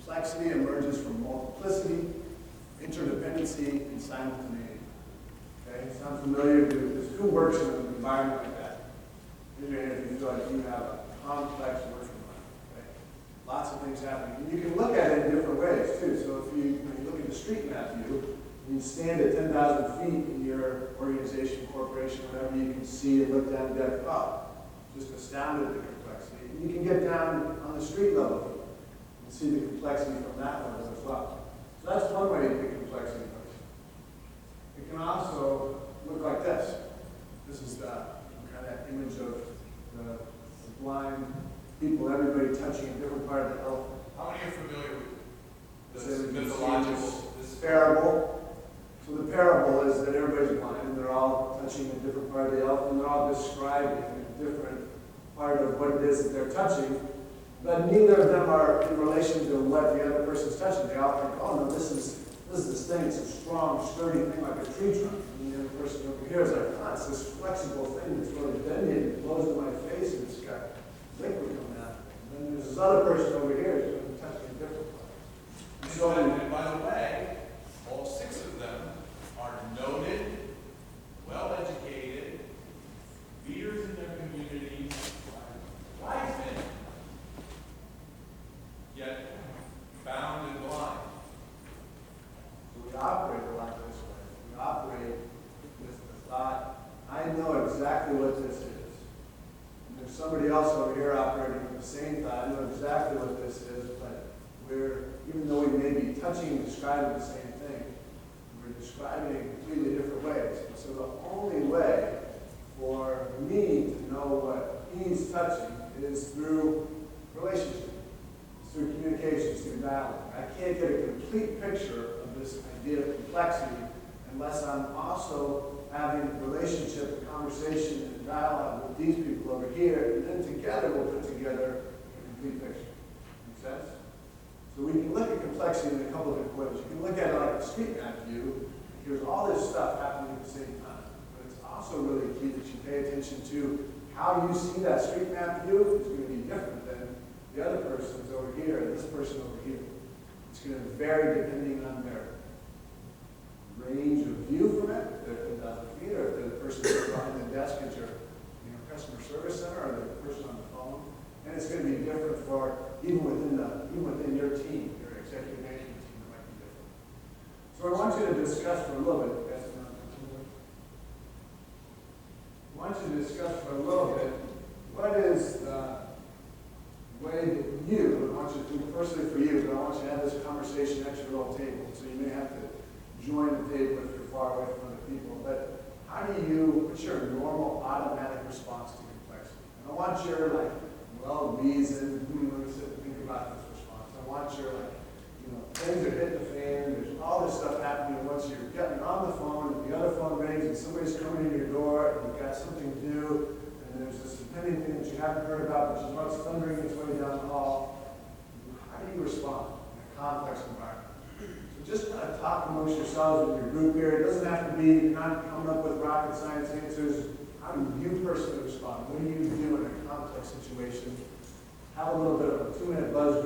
Complexity emerges from multiplicity, interdependency, and simultaneity. Okay, sound familiar? Who works in an environment like that? Raise your hand if you feel like you have a complex work environment. Okay? Lots of things happening. And you can look at it in different ways too. So if when you look at the street map view, you stand at 10,000 feet in your organization, corporation, whatever, you can see and look down deck up. Just astounded at the complexity. And you can get down on the street level and see the complexity from that level as well. So that's one way to get complexity function. It can also look like this. This is the kind of image of the blind people, everybody touching a different part of the elephant. How many are familiar with So this mythological parable? So the parable is that everybody's blind and they're all touching a different part of the elephant and they're all describing a different part of what it is that they're touching. But neither of them are in relation to what the other person's touching. They all think, oh no, this is this thing, it's a strong, sturdy thing like a tree trunk. And the other person over here is like, oh, it's this flexible thing that's really bendy and it blows in my face and it's got liquid coming out. And then there's this other person over here who's going to touch a different place. So, and by the way, all 6 of them are noted, well-educated, leaders in their communities, wise men, yet bound and blind. So we operate a lot this way. We operate with the thought, I know exactly what this is. And there's somebody else over here operating with the same thought, I know exactly what this is, but even though we may be touching and describing the same thing, we're describing it in completely different ways. And so the only way for me to know what he's touching is through relationship, through communications, through dialogue. I can't get a complete picture of this idea of complexity unless I'm also having relationship, conversation, and dialogue with these people over here, and then together we'll put together a complete picture. Make sense? So we can look at complexity in a couple of different ways. You can look at it like a street map view. Here's all this stuff happening at the same time. But it's also really key that you pay attention to how you see that street map view is going to be different than the other person's over here and this person over here. It's going to vary depending on their range of view from it, if they're 10,000 feet, or if they're the person that's behind the desk at your customer service center, or the person on the phone. And it's going to be different for even within your team, your executive management team, it might be different. So I want you to discuss for a little bit. I want you to discuss for a little bit what is the way that I want you to do, firstly for you, but I want you to have this conversation at your little table. So you may have to join the table if you're far away from other people. But what's your normal automatic response to complexity? And I want your well-reasoned, let me sit and think about this response. I want your things are hitting the fan, there's all this stuff happening once you're getting on the phone, and the other phone rings, and somebody's coming in your door, and you've got something to do, and there's this impending thing that you haven't heard about, but you know it's thundering its way down the hall. How do you respond in a complex environment? So just kind of talk amongst yourselves in your group here. It doesn't have to be, you're not coming up with rocket science answers. How do you personally respond? What do you do in a complex situation? Have a little bit of a 2-minute buzz